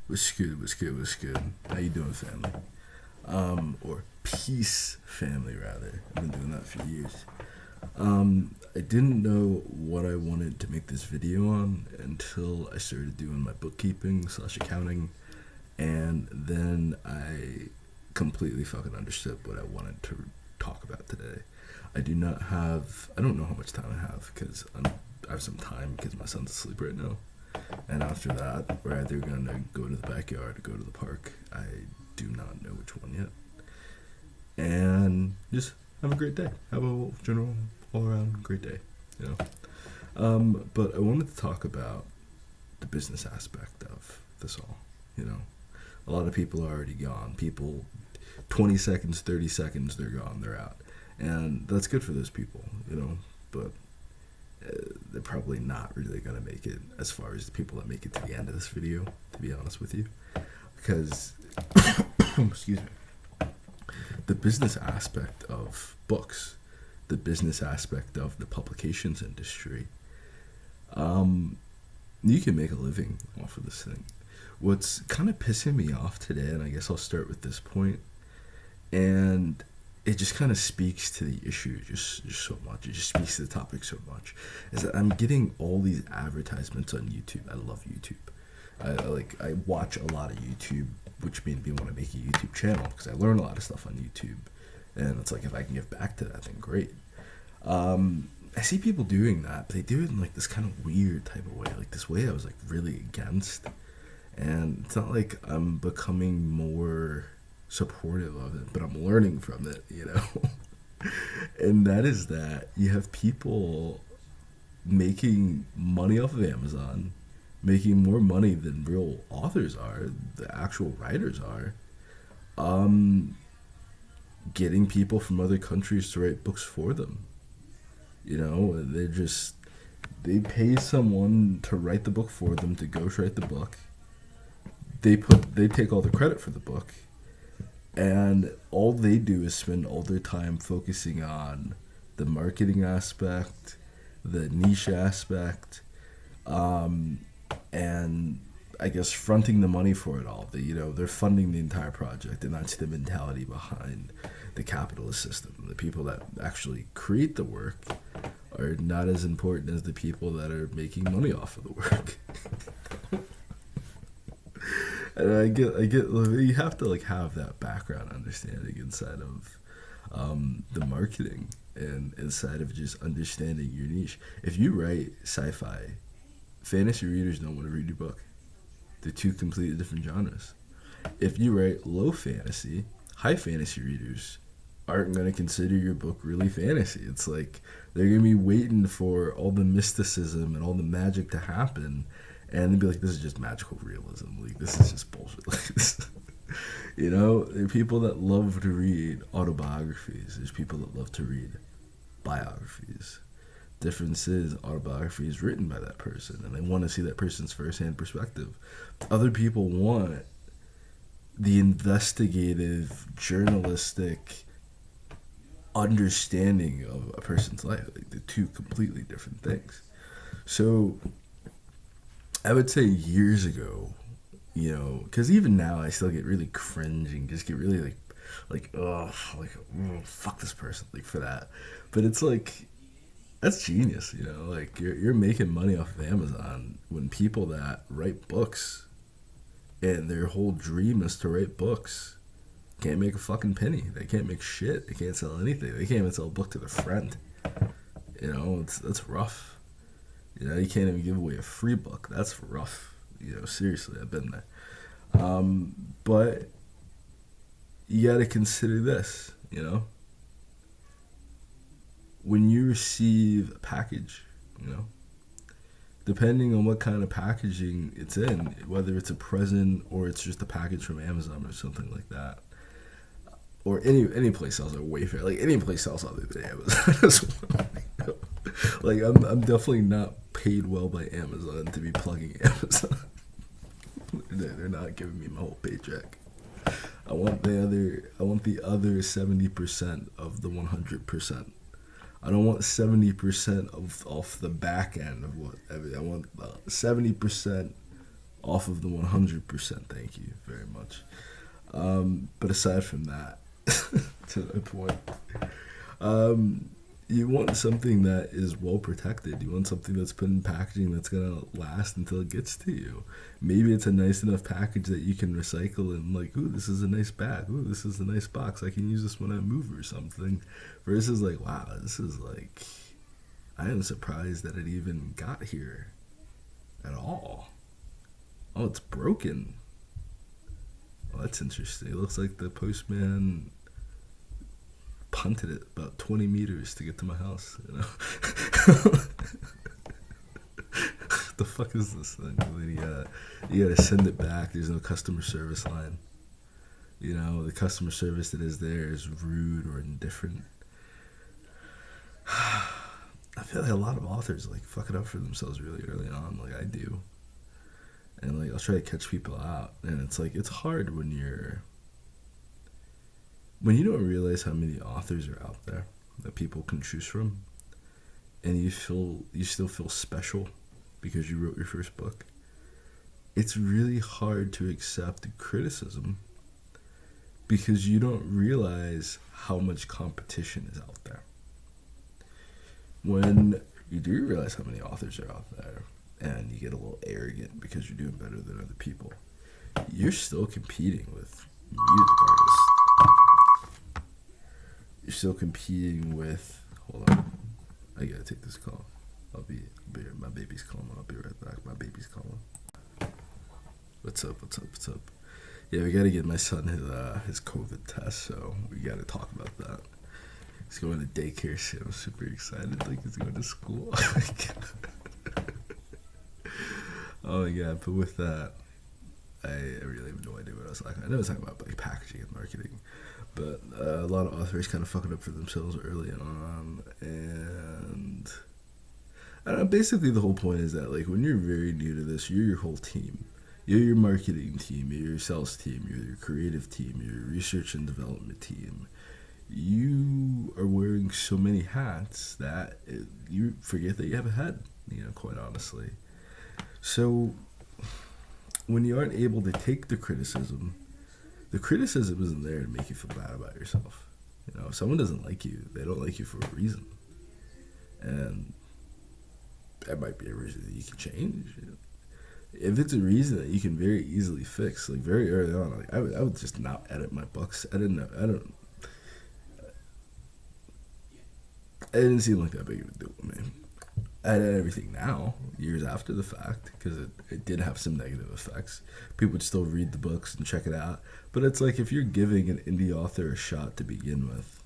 What's good? What's good? What's good? How you doing, family? Or peace, family, rather. I've been doing that for years. I didn't know what I wanted to make this video on until I started doing my bookkeeping slash accounting, and then I completely fucking understood what I wanted to talk about today. I don't know how much time I have because I have some time because my son's asleep right now. And after that, we're either gonna go to the backyard or go to the park. I do not know which one yet. And just have a great day. Have a general, all around great day. You know. But I wanted to talk about the business aspect of this all. You know, a lot of people are already gone. People, 20 seconds, 30 seconds, they're gone. They're out, and that's good for those people. You know, but they're probably not really gonna make it as far as the people that make it to the end of this video, to be honest with you, because excuse me, the business aspect of books, the business aspect of the publications industry, you can make a living off of this thing. What's kind of pissing me off today, and I guess I'll start with this point, and it just kind of speaks to the issue just so much. It just speaks to the topic so much. Is that I'm getting all these advertisements on YouTube. I love YouTube. I watch a lot of YouTube, which made me want to make a YouTube channel because I learn a lot of stuff on YouTube, and it's like if I can give back to that, then great. I see people doing that, but they do it in like this kind of weird type of way, like this way I was like really against, and it's not like I'm becoming more supportive of it, but I'm learning from it, you know. And that is that you have people making money off of Amazon, making more money than real authors are, the actual writers are, getting people from other countries to write books for them. You know, they pay someone to write the book for them, to ghostwrite the book. They take all the credit for the book, and all they do is spend all their time focusing on the marketing aspect, the niche aspect, and I guess fronting the money for it all. They're funding the entire project, and that's the mentality behind the capitalist system. The people that actually create the work are not as important as the people that are making money off of the work. And I get, you have to like have that background understanding inside of the marketing and inside of just understanding your niche. If you write sci-fi, fantasy readers don't want to read your book. They're two completely different genres. If you write low fantasy, high fantasy readers aren't going to consider your book really fantasy. It's like they're going to be waiting for all the mysticism and all the magic to happen, and they'd be like, this is just magical realism. Like, this is just bullshit. Like, this, you know, there are people that love to read autobiographies. There's people that love to read biographies. Difference is autobiography is written by that person, and they want to see that person's first-hand perspective. Other people want the investigative, journalistic understanding of a person's life. Like, they're two completely different things. So I would say years ago, you know, because even now I still get really cringe and just get really fuck this person, like, for that. But it's like, that's genius, you know. Like, you're making money off of Amazon when people that write books and their whole dream is to write books can't make a fucking penny. They can't make shit. They can't sell anything. They can't even sell a book to their friend. You know, that's rough. You know, you can't even give away a free book. That's rough. You know, seriously, I've been there. But you gotta consider this, you know. When you receive a package, you know, depending on what kind of packaging it's in, whether it's a present or it's just a package from Amazon or something like that, or any place else, or Wayfair, like any place else other than Amazon as well. Like, I'm definitely not paid well by Amazon to be plugging Amazon. They're not giving me my whole paycheck. I want the other 70% of the 100%. I don't want 70% off the back end of what I want 70% off of the 100%. Thank you very much. But aside from that, to the point, um, you want something that is well protected. You want something that's put in packaging that's gonna last until it gets to you. Maybe it's a nice enough package that you can recycle and like, ooh, this is a nice bag. Ooh, this is a nice box. I can use this when I move or something. Versus like, wow, this is like, I am surprised that it even got here at all. Oh, it's broken. Oh, that's interesting. It looks like the postman punted it about 20 meters to get to my house. You know, the fuck is this thing? You gotta send it back. There's no customer service line. You know, the customer service that is there is rude or indifferent. I feel like a lot of authors like fuck it up for themselves really early on, like I do. And like I'll try to catch people out, and it's like it's hard when you don't realize how many authors are out there that people can choose from, and you still feel special because you wrote your first book. It's really hard to accept criticism because you don't realize how much competition is out there. When you do realize how many authors are out there and you get a little arrogant because you're doing better than other people, you're still competing with music artists. You're still competing with. Hold on, I gotta take this call. I'll be my baby's calling. I'll be right back. My baby's calling. What's up? Yeah, we gotta get my son his COVID test, so we gotta talk about that. He's going to daycare soon. I'm super excited. Like he's going to school. Oh my god! But with that, I really have no idea what I was talking. I know I was talking about like packaging and marketing, but a lot of authors kind of fuck it up for themselves early on, and I don't know. Basically, the whole point is that like when you're very new to this, you're your whole team. You're your marketing team. You're your sales team. You're your creative team. You're your research and development team. You are wearing so many hats that you forget that you have a head. You know, quite honestly. So when you aren't able to take the criticism isn't there to make you feel bad about yourself. You know, if someone doesn't like you, they don't like you for a reason, and that might be a reason that you can change. You know? If it's a reason that you can very easily fix, like very early on, like I would just not edit my books. It didn't seem like that big of a deal to me. I edit everything now, years after the fact, because it did have some negative effects. People would still read the books and check it out. But it's like if you're giving an indie author a shot to begin with,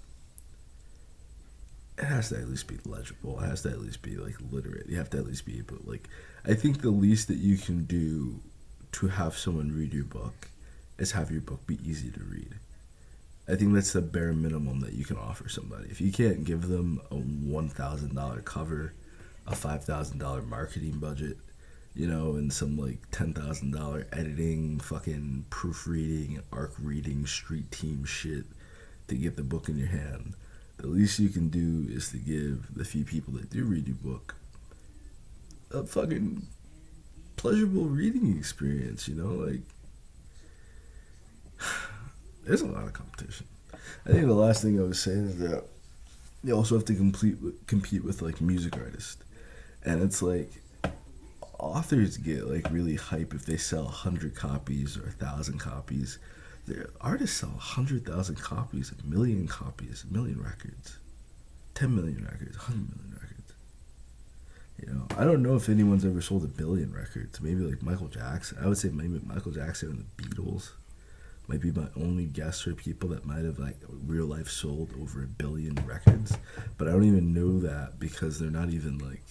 it has to at least be legible. It has to at least be like literate. You have to at least be able, like, I think the least that you can do to have someone read your book is have your book be easy to read. I think that's the bare minimum that you can offer somebody. If you can't give them a $1,000 cover, a $5,000 marketing budget, you know, and some like $10,000 editing, fucking proofreading, arc reading, street team shit to get the book in your hand, the least you can do is to give the few people that do read your book a fucking pleasurable reading experience, you know, like there's a lot of competition. I think the last thing I was saying is that you also have to compete with like music artists, and it's like authors get like really hype if they sell 100 copies or 1,000 copies. The artists sell 100,000 copies, 1,000,000 copies, 1,000,000 records, 10 million records, 100 million records. You know, I don't know if anyone's ever sold 1,000,000,000 records. Maybe like Michael Jackson. I would say maybe Michael Jackson and the Beatles might be my only guess for people that might have like real life sold over 1,000,000,000 records. But I don't even know that because they're not even like,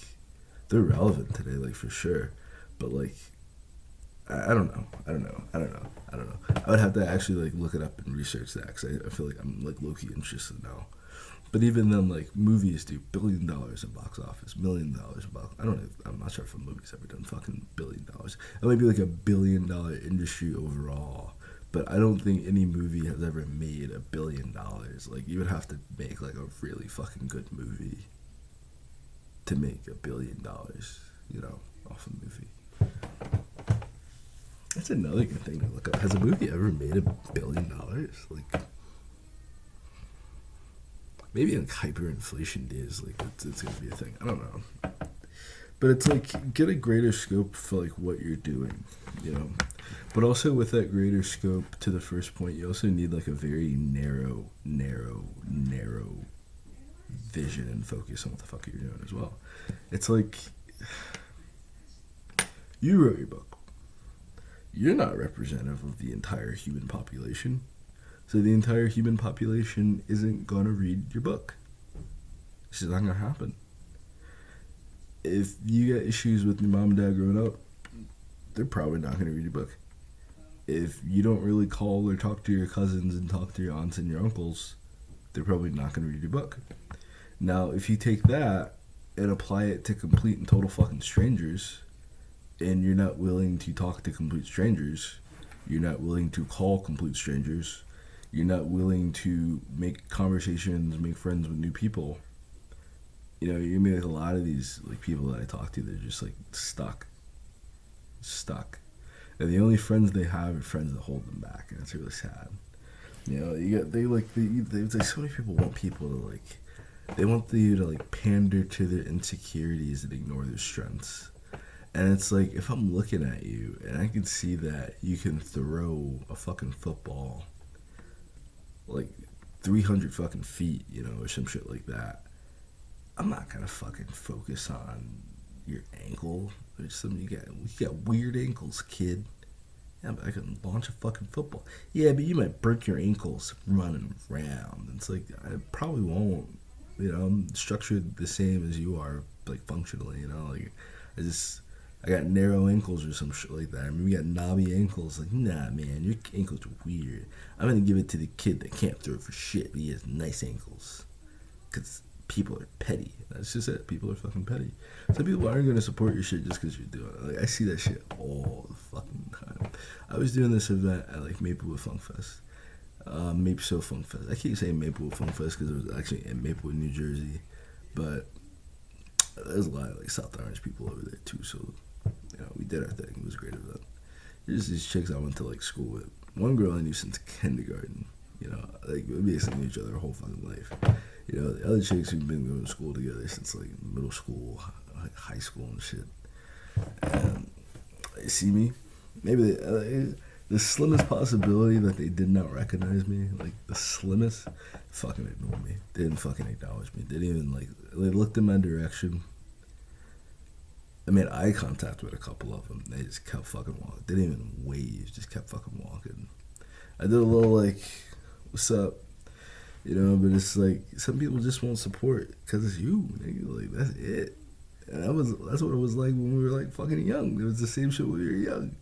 they're relevant today, like for sure. But like, I don't know. I would have to actually like look it up and research that because I feel like I'm like low-key interested now. But even then, like movies do $1 billion in box office, $1,000,000 in box. I'm not sure if a movie's ever done fucking $1 billion. It might be like $1 billion industry overall. But I don't think any movie has ever made $1 billion. Like you would have to make like a really fucking good movie to make $1 billion, you know, off a movie. That's another good thing to look up. Has a movie ever made $1 billion? Like, maybe in hyperinflation days, like it's gonna be a thing. I don't know, but it's like get a greater scope for like what you're doing, you know. But also with that greater scope, to the first point, you also need like a very narrow vision and focus on what the fuck you're doing as well. It's like you wrote your book. You're not representative of the entire human population. So the entire human population isn't going to read your book. It's just not going to happen. If you got issues with your mom and dad growing up, they're probably not going to read your book. If you don't really call or talk to your cousins and talk to your aunts and your uncles, they're probably not going to read your book. Now, if you take that and apply it to complete and total fucking strangers, and you're not willing to talk to complete strangers, you're not willing to call complete strangers, you're not willing to make conversations, make friends with new people, you know, you're gonna be like a lot of these like people that I talk to, they're just like stuck. And the only friends they have are friends that hold them back, and it's really sad. You know, so many people want people to like, they want you to like pander to their insecurities and ignore their strengths. And it's like, if I'm looking at you and I can see that you can throw a fucking football like 300 fucking feet, you know, or some shit like that, I'm not gonna fucking focus on your ankle or something. You got weird ankles, kid. Yeah, but I can launch a fucking football. Yeah, but you might break your ankles running around. It's like, I probably won't. You know, I'm structured the same as you are, like functionally, you know, like I got narrow ankles or some shit like that. I mean, we got knobby ankles. Like, nah, man, your ankles are weird. I'm gonna give it to the kid that can't throw for shit, but he has nice ankles. Because people are petty. That's just it. People are fucking petty. Some people aren't gonna support your shit just because you're doing it. Like, I see that shit all the fucking time. I was doing this event at like Maplewood Funk Fest. Maplewood Funk Fest. I keep saying Maplewood Funk Fest because it was actually in Maplewood, New Jersey. But there's a lot of like South Orange people over there too, so you know, we did our thing. It was a great event. There's these chicks I went to like school with. One girl I knew since kindergarten. You know, like we basically knew each other our whole fucking life. You know, the other chicks we've been going to school together since like middle school, like high school and shit. And they see me. Maybe the slimmest possibility that they did not recognize me, like the slimmest, fucking ignored me. They didn't fucking acknowledge me. They didn't even like. They looked in my direction. I made eye contact with a couple of them. They just kept fucking walking. They didn't even wave. Just kept fucking walking. I did a little like, "What's up?" You know, but it's like some people just won't support because it's you, nigga. Like that's it. And that's what it was like when we were like fucking young. It was the same shit when we were young.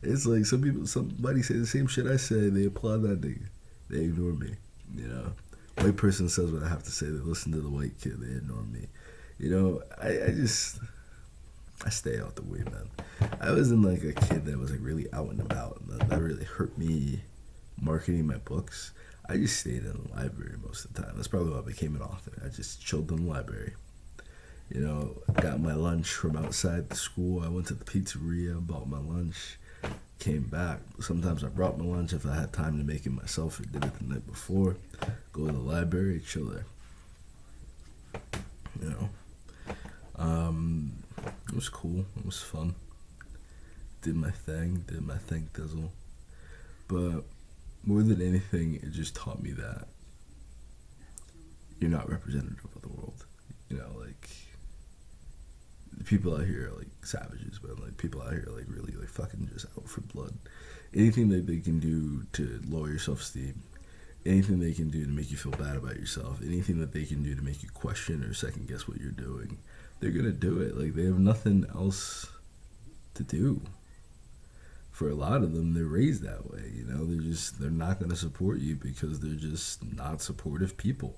It's like somebody say the same shit I say. They applaud that nigga. They ignore me. You know, white person says what I have to say. They listen to the white kid. They ignore me. You know, I stay out the way, man. I wasn't like a kid that was like really out and about, and that really hurt me marketing my books. I just stayed in the library most of the time. That's probably why I became an author. I just chilled in the library. You know, got my lunch from outside the school. I went to the pizzeria, bought my lunch, came back. Sometimes I brought my lunch if I had time to make it myself or did it the night before. Go to the library, chill there. You know. It was cool. It was fun. Did my thing thizzle. But more than anything, it just taught me that you're not representative of the world. You know, like, the people out here are like savages, but like people out here are like really like fucking just out for blood. Anything that they can do to lower your self-esteem, anything they can do to make you feel bad about yourself, anything that they can do to make you question or second guess what you're doing, they're gonna do it. Like, they have nothing else to do. For a lot of them, they're raised that way. You know, they're not gonna support you because they're just not supportive people.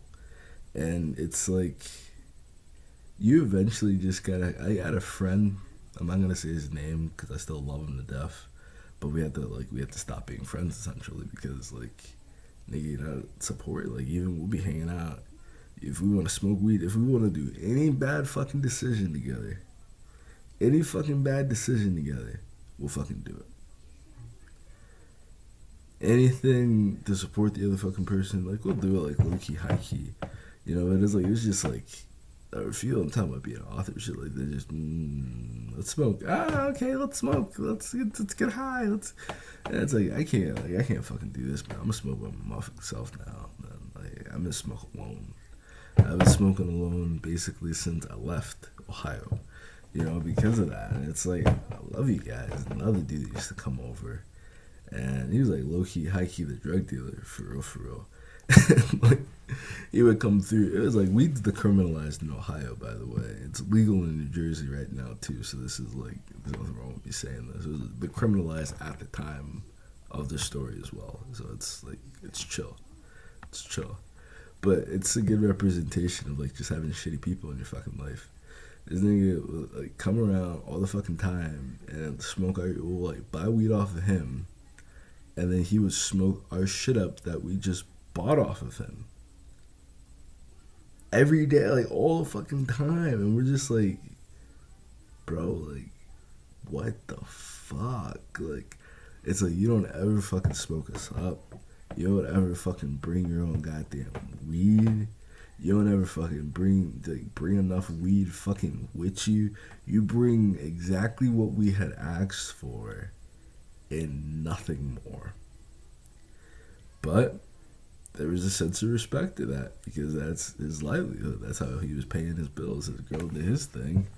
And it's like, you eventually just gotta. I had a friend. I'm not gonna say his name because I still love him to death, but we had to stop being friends essentially because like, nigga, you know, support. Like, even we'll be hanging out. If we want to smoke weed, if we want to do any bad fucking decision together, we'll fucking do it. anything to support the other fucking person, like we'll do it like low key, high key. You know, it's just like I feel I'm talking about being an author shit like that. Just let's smoke. Okay, let's smoke. Let's get high. And it's like I can't fucking do this, man. I'm gonna smoke by my motherfucking self now, man. Like I'm gonna smoke alone. I've been smoking alone basically since I left Ohio. You know, because of that. And it's like I love you guys. Another dude used to come over, and he was like low key, high key, the drug dealer for real, for real. Like he would come through. It was like weed's decriminalized in Ohio, by the way. It's legal in New Jersey right now too. So this is like there's nothing wrong with me saying this. It was decriminalized at the time of the story as well. So it's like it's chill. It's chill. But it's a good representation of like just having shitty people in your fucking life. This nigga would like come around all the fucking time and smoke our we'll like buy weed off of him, and then he would smoke our shit up that we just bought off of him. Every day, like all the fucking time, and we're just like, bro, like, what the fuck? Like, it's like you don't ever fucking smoke us up. You don't ever fucking bring your own goddamn weed. You don't ever fucking bring enough weed fucking with you. You bring exactly what we had asked for and nothing more. But there was a sense of respect to that because that's his livelihood. That's how he was paying his bills. His girl did his thing.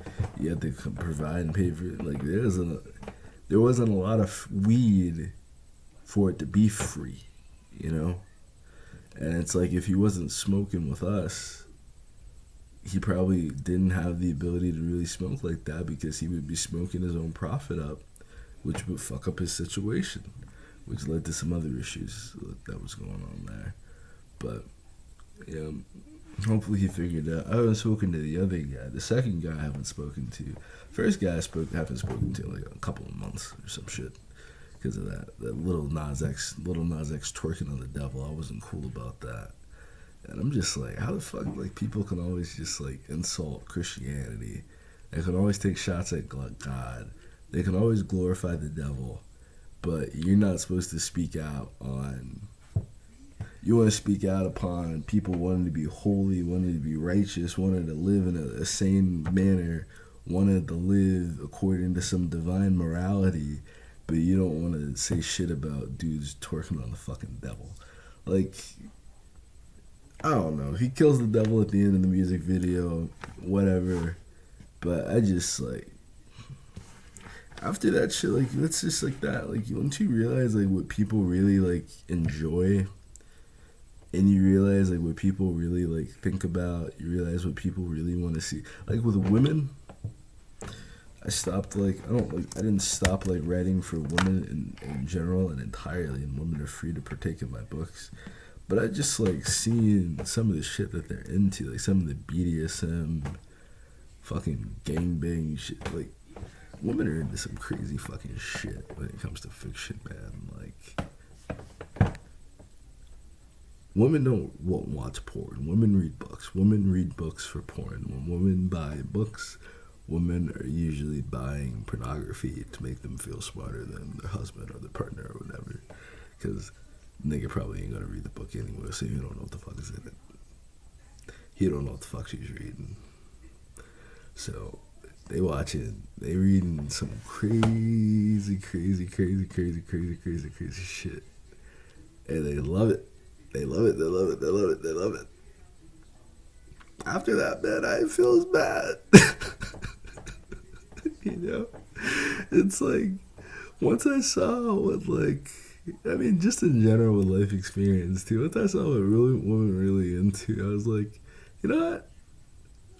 He had to provide and pay for it. Like there wasn't a lot of weed for it to be free, you know? And it's like if he wasn't smoking with us, he probably didn't have the ability to really smoke like that because he would be smoking his own profit up, which would fuck up his situation, which led to some other issues that was going on there. But, yeah, hopefully he figured it out. I haven't spoken to the other guy. The second guy I haven't spoken to. First guy haven't spoken to in like a couple of months or some shit. Because of that little Nas X twerking on the devil. I wasn't cool about that. And I'm just like, how the fuck, like, people can always just, like, insult Christianity. They can always take shots at God. They can always glorify the devil. But you're not supposed to speak out on... You want to speak out upon people wanting to be holy, wanting to be righteous, wanting to live in a sane manner, wanting to live according to some divine morality, but you don't want to say shit about dudes twerking on the fucking devil. Like, I don't know. He kills the devil at the end of the music video, whatever. But I just, like, after that shit, like, it's just like that. Like, once you realize, like, what people really, like, enjoy, and you realize, like, what people really, like, think about, you realize what people really want to see. Like, with women... I didn't stop like writing for women in general and entirely, and women are free to partake in my books. But I just like seeing some of the shit that they're into, like some of the BDSM, fucking gangbang shit. Like, women are into some crazy fucking shit when it comes to fiction, man. Like, women won't watch porn. Women read books. Women read books for porn. When women buy books, women are usually buying pornography to make them feel smarter than their husband or their partner or whatever. Because nigga probably ain't gonna read the book anyway, so you don't know what the fuck is in it. He don't know what the fuck she's reading. So they watching, they reading some crazy shit. And they love it. They love it. After that, man, I feel bad. You know? It's like, once I saw what, like, I mean, just in general with life experience, too, once I saw what women really into, I was like, you know what?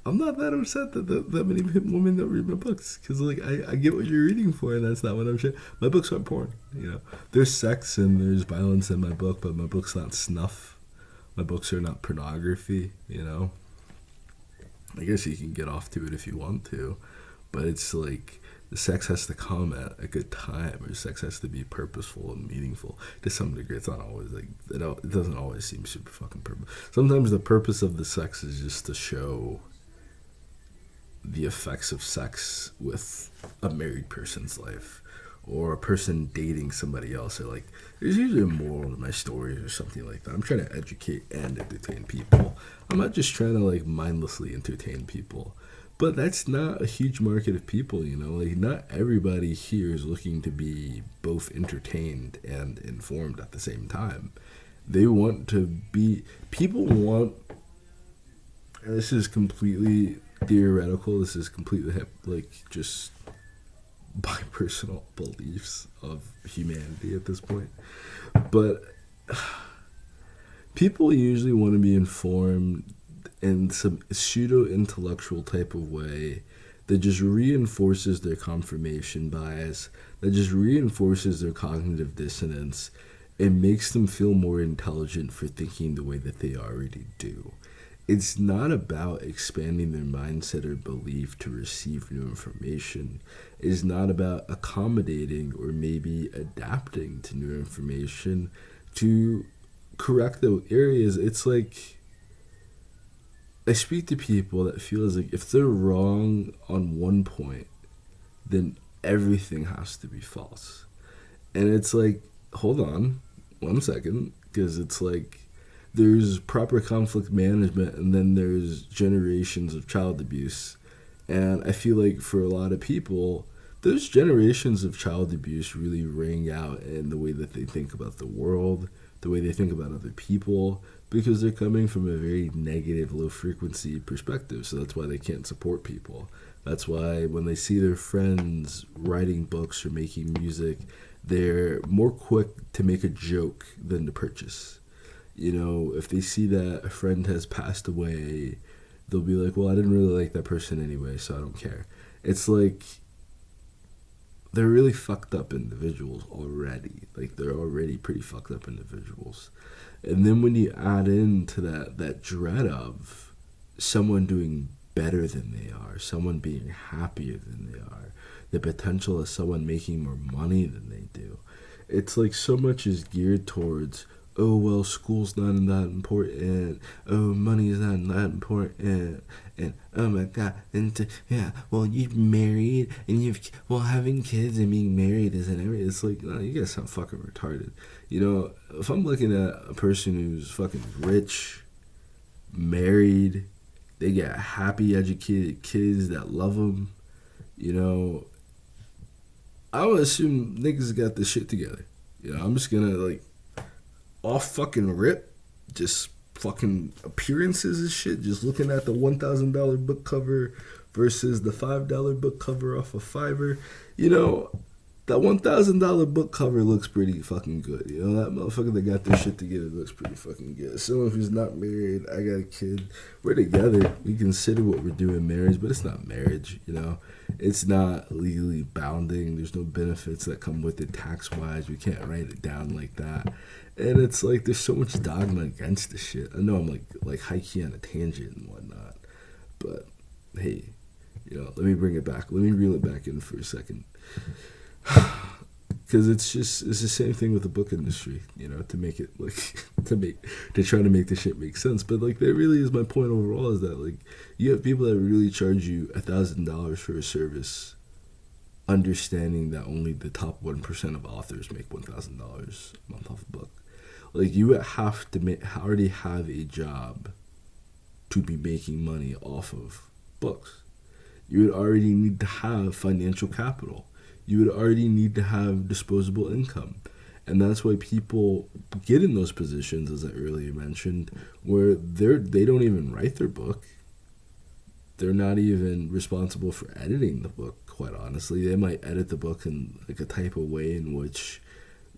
I'm not that upset that many women don't read my books. Because, like, I get what you're reading for, and that's not what I'm saying. My books aren't porn, you know? There's sex and there's violence in my book, but my book's not snuff. My books are not pornography, you know? I guess you can get off to it if you want to, but it's like the sex has to come at a good time, or sex has to be purposeful and meaningful. To some degree, it's not always like it doesn't always seem super fucking purpose. Sometimes the purpose of the sex is just to show the effects of sex with a married person's life, or a person dating somebody else. Or like, there's usually a moral to my stories or something like that. I'm trying to educate and entertain people. I'm not just trying to like mindlessly entertain people. But that's not a huge market of people, you know. Like, not everybody here is looking to be both entertained and informed at the same time. They want to be. People want. And this is completely theoretical. This is completely like just my personal beliefs of humanity at this point. But people usually want to be informed in some pseudo intellectual type of way that just reinforces their confirmation bias, that just reinforces their cognitive dissonance, and makes them feel more intelligent for thinking the way that they already do. It's not about expanding their mindset or belief to receive new information. It's not about accommodating or maybe adapting to new information to correct the areas. It's like, I speak to people that feel as like if they're wrong on one point, then everything has to be false. And it's like, hold on 1 second, because it's like there's proper conflict management and then there's generations of child abuse. And I feel like for a lot of people, those generations of child abuse really ring out in the way that they think about the world, the way they think about other people, because they're coming from a very negative, low frequency perspective. So that's why they can't support people. That's why when they see their friends writing books or making music, they're more quick to make a joke than to purchase. You know, if they see that a friend has passed away, they'll be like, well, I didn't really like that person anyway, so I don't care. It's like they're really fucked up individuals already. Like, they're already pretty fucked up individuals. And then when you add into that dread of someone doing better than they are, someone being happier than they are, the potential of someone making more money than they do, it's like so much is geared towards, oh, well, school's not that important, oh, money is not that important, and oh my god, and yeah, well, you're married, and well, having kids and being married isn't everything. It's like, no, you guys sound fucking retarded. You know, if I'm looking at a person who's fucking rich, married, they got happy, educated kids that love them, you know, I would assume niggas got this shit together. You know, I'm just gonna, like, off fucking rip, just fucking appearances and shit, just looking at the $1,000 book cover versus the $5 book cover off of Fiverr. You know, that $1,000 book cover looks pretty fucking good. You know, that motherfucker that got their shit together looks pretty fucking good. Someone who's not married, I got a kid, we're together. We consider what we're doing marriage, but it's not marriage, you know. It's not legally bounding. There's no benefits that come with it tax-wise. We can't write it down like that. And it's like there's so much dogma against this shit. I know I'm like high-key on a tangent and whatnot, but hey, you know, let me bring it back. Let me reel it back in for a second. Because it's the same thing with the book industry, you know, to make it like to try to make the shit make sense. But like, that really is my point overall, is that like you have people that really charge you $1,000 for a service, understanding that only the top 1% of authors make $1,000 a month off a book. Like, you would have to already have a job to be making money off of books. You would already need to have financial capital. You would already need to have disposable income. And that's why people get in those positions, as I earlier mentioned, where they don't even write their book. They're not even responsible for editing the book, quite honestly. They might edit the book in like a type of way in which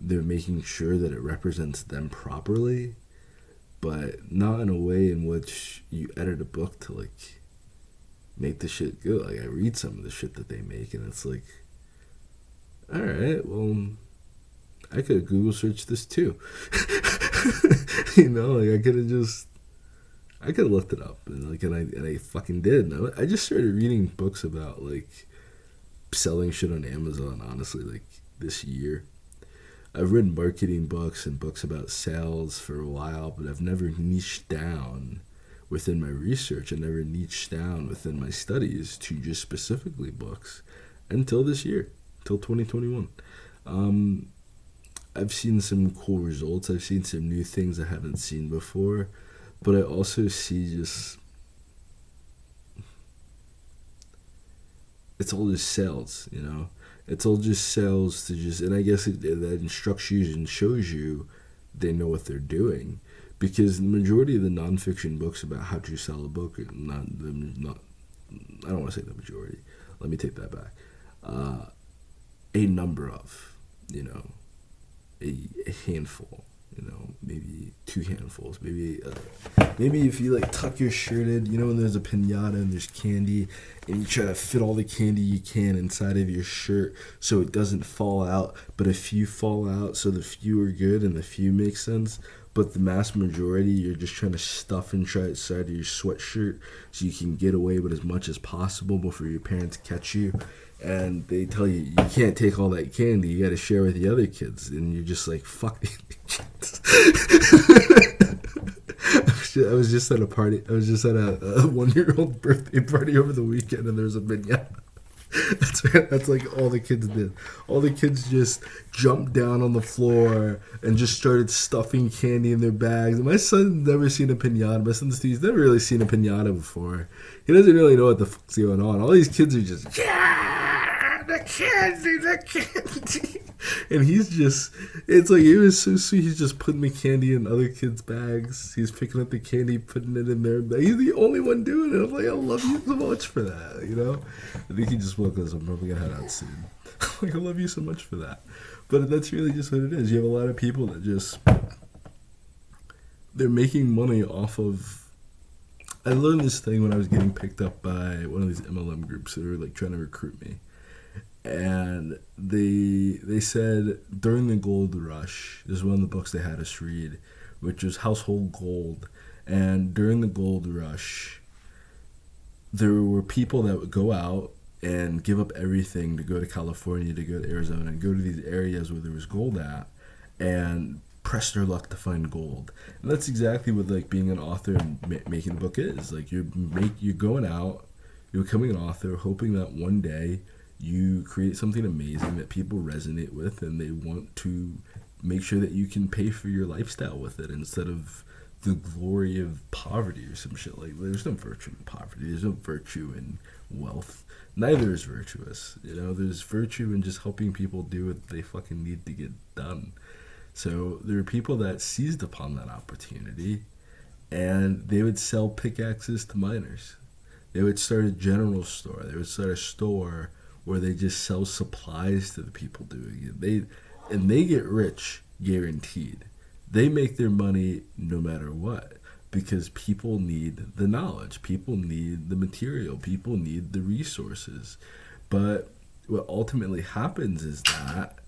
they're making sure that it represents them properly, but not in a way in which you edit a book to like make the shit good. Like, I read some of the shit that they make, and it's like, all right, well, I could have Google searched this too. You know, like, I could have looked it up, and I fucking did. And I just started reading books about like selling shit on Amazon. Honestly, like this year, I've read marketing books and books about sales for a while, but I've never niched down within my research. I never niched down within my studies to just specifically books until this year. till 2021. Um, I've seen some cool results. I've seen some new things I haven't seen before, but I also see just it's all just sales, you know. It's all just sales to just, and I guess that instructs you and shows you they know what they're doing, because the majority of the nonfiction books about how to sell a book, not I don't want to say the majority. Let me take that back. A number of, you know, a handful, you know, maybe two handfuls, maybe if you like tuck your shirt in, you know, when there's a piñata and there's candy, and you try to fit all the candy you can inside of your shirt so it doesn't fall out, but a few fall out, so the few are good and the few make sense. But the mass majority, you're just trying to stuff inside of your sweatshirt so you can get away with as much as possible before your parents catch you. And they tell you, you can't take all that candy, you gotta share with the other kids. And you're just like, fuck these kids. I was just at a party. I was just at a 1-year-old birthday party over the weekend, and there was a vignette. That's like all the kids did. All the kids just jumped down on the floor and just started stuffing candy in their bags. And my son's never seen a piñata. My son Steve's never really seen a piñata before. He doesn't really know what the fuck's going on. All these kids are just, yeah, the candy. And he's just, it's like, it was so sweet. He's just putting the candy in other kids' bags. He's picking up the candy, putting it in their bag. He's the only one doing it. I'm like, I love you so much for that, you know? I think he just woke up, so I'm probably going to head out soon. Like, I love you so much for that. But that's really just what it is. You have a lot of people that just, they're making money off of, I learned this thing when I was getting picked up by one of these MLM groups that were like trying to recruit me. And they said during the gold rush, this is one of the books they had us read, which was Household Gold. And during the gold rush, there were people that would go out and give up everything to go to California, to go to Arizona, and go to these areas where there was gold at, and press their luck to find gold. And that's exactly what like being an author and making a book is. Like you're going out, you're becoming an author, hoping that one day you create something amazing that people resonate with, and they want to make sure that you can pay for your lifestyle with it instead of the glory of poverty or some shit. Like, there's no virtue in poverty. There's no virtue in wealth. Neither is virtuous. You know, there's virtue in just helping people do what they fucking need to get done. So there are people that seized upon that opportunity, and they would sell pickaxes to miners. They would start a general store. They would start a store where they just sell supplies to the people doing it. They get rich, guaranteed. They make their money no matter what, because people need the knowledge, people need the material, people need the resources. But what ultimately happens is that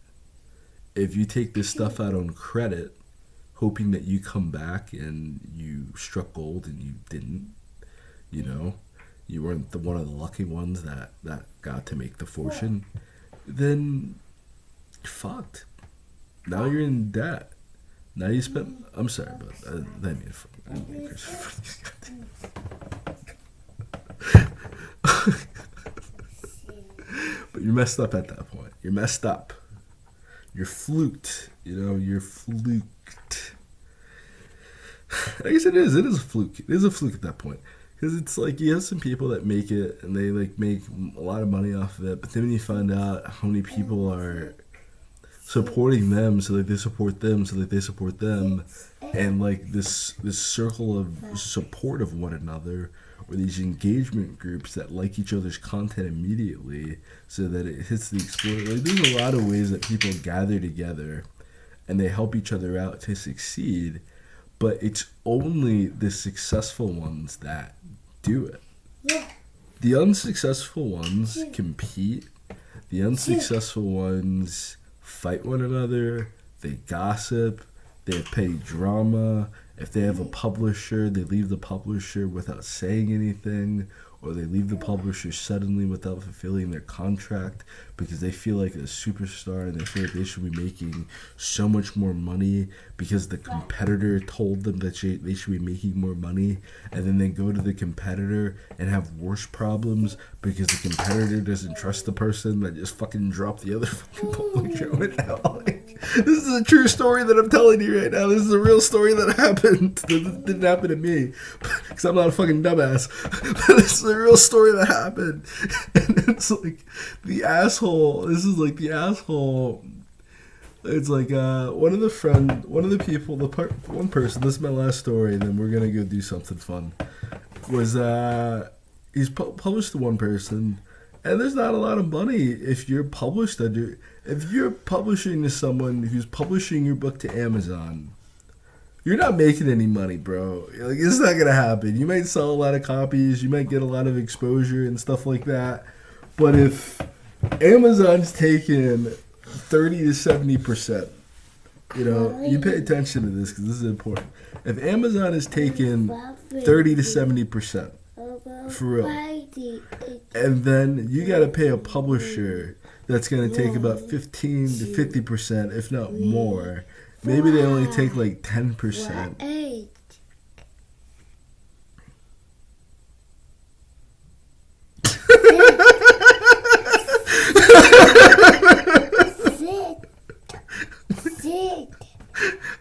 if you take this stuff out on credit, hoping that you come back and you struck gold and you didn't, you know, you weren't one of the lucky ones that got to make the fortune, then you're fucked. Now you're in debt. Now you spent. I'm sorry, but I didn't mean But you're messed up at that point. You're messed up. You're fluked. You know, you're fluked. I guess it is. It is a fluke. It is a fluke at that point. Because it's like you have some people that make it and they like make a lot of money off of it, but then when you find out how many people are supporting them so that they support them so that they support them, and like this circle of support of one another, or these engagement groups that like each other's content immediately so that it hits the explorer. Like there's a lot of ways that people gather together and they help each other out to succeed, but it's only the successful ones that do it. Yeah. The unsuccessful ones compete. The unsuccessful ones fight one another. They gossip. They pay drama. If they have a publisher, they leave the publisher without saying anything. or they leave the publisher suddenly without fulfilling their contract because they feel like a superstar and they feel like they should be making so much more money because the competitor told them that they should be making more money, and then they go to the competitor and have worse problems because the competitor doesn't trust the person that just fucking dropped the other fucking publisher right now. Like, this is a true story that I'm telling you right now. This is a real story that happened. That didn't happen to me because I'm not a fucking dumbass. This is a real story that happened. And it's like the asshole. This is like the asshole. It's like one of the people, one person. This is my last story, and then we're gonna go do something fun. Was he's published to one person, and there's not a lot of money if you're published under. If you're publishing to someone who's publishing your book to Amazon, you're not making any money, bro. Like, it's not gonna happen. You might sell a lot of copies, you might get a lot of exposure and stuff like that, but if Amazon's taking 30 to 70%, you pay attention to this because this is important. If Amazon is taking 30 to 70%, for real, and then you got to pay a publisher that's going to take about 15 to 50%, if not more. Maybe they only take like 10%.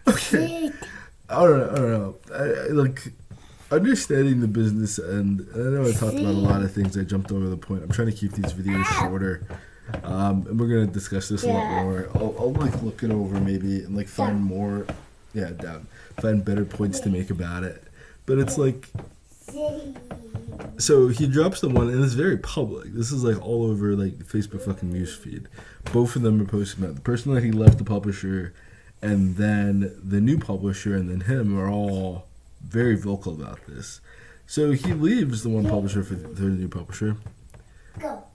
Okay. I don't know. Like, understanding the business end. I know I talked about a lot of things. I jumped over the point. I'm trying to keep these videos shorter. And we're gonna discuss this a lot more. I'll like look it over maybe and like find more. Find better points to make about it. But it's like, so he drops the one, and it's very public. This is like all over like the Facebook fucking newsfeed. Both of them are posting about the person that he left the publisher, and then the new publisher, and then him are all very vocal about this. So he leaves the one publisher for the new publisher.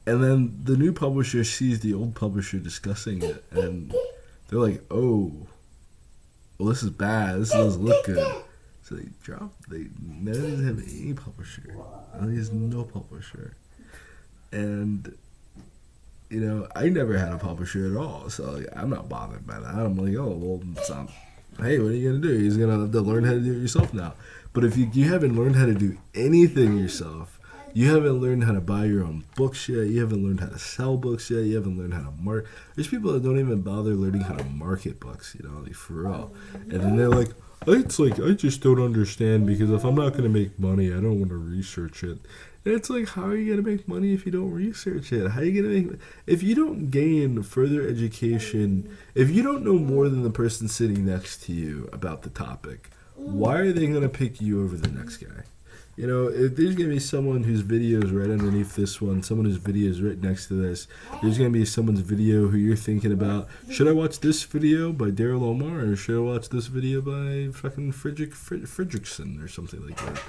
And then the new publisher sees the old publisher discussing it, and they're like, "Oh, well, this is bad. This doesn't look good." So they now he doesn't have any publisher. Now he has no publisher. And, I never had a publisher at all, so like, I'm not bothered by that. I'm like, oh, well, it's not, hey, what are you going to do? He's going to have to learn how to do it yourself now. But if you haven't learned how to do anything yourself, you haven't learned how to buy your own books yet, you haven't learned how to sell books yet, you haven't learned how to market. There's people that don't even bother learning how to market books, like for real. And then they're like, it's like, I just don't understand because if I'm not going to make money, I don't want to research it. And it's like, how are you going to make money if you don't research it? How are you going to make, if you don't gain further education, if you don't know more than the person sitting next to you about the topic, why are they going to pick you over the next guy? If there's going to be someone whose video is right underneath this one, someone whose video is right next to this, there's going to be someone's video who you're thinking about, should I watch this video by Daryl Omar or should I watch this video by fucking Fredrickson or something like that?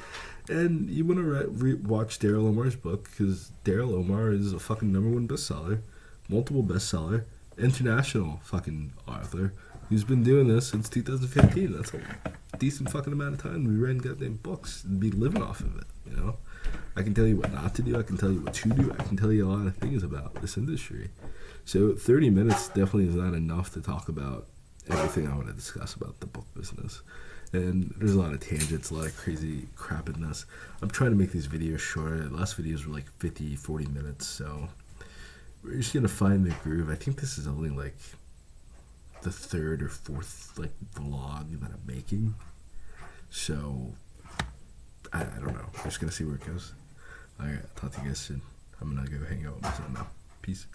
And you want to watch Daryl Omar's book because Daryl Omar is a fucking #1 bestseller, multiple bestseller, international fucking author who's been doing this since 2015. That's a decent fucking amount of time to be writing goddamn books and be living off of it, I can tell you what not to do. I can tell you what to do. I can tell you a lot of things about this industry. So 30 minutes definitely is not enough to talk about everything I want to discuss about the book business. And there's a lot of tangents, a lot of crazy crap in this. I'm trying to make these videos shorter. The last videos were like 50, 40 minutes, so we're just going to find the groove. I think this is only like the third or fourth like vlog that I'm making, so I don't know. I'm just gonna see where it goes. Alright, talk to you guys soon. I'm gonna go hang out with my son now. Peace.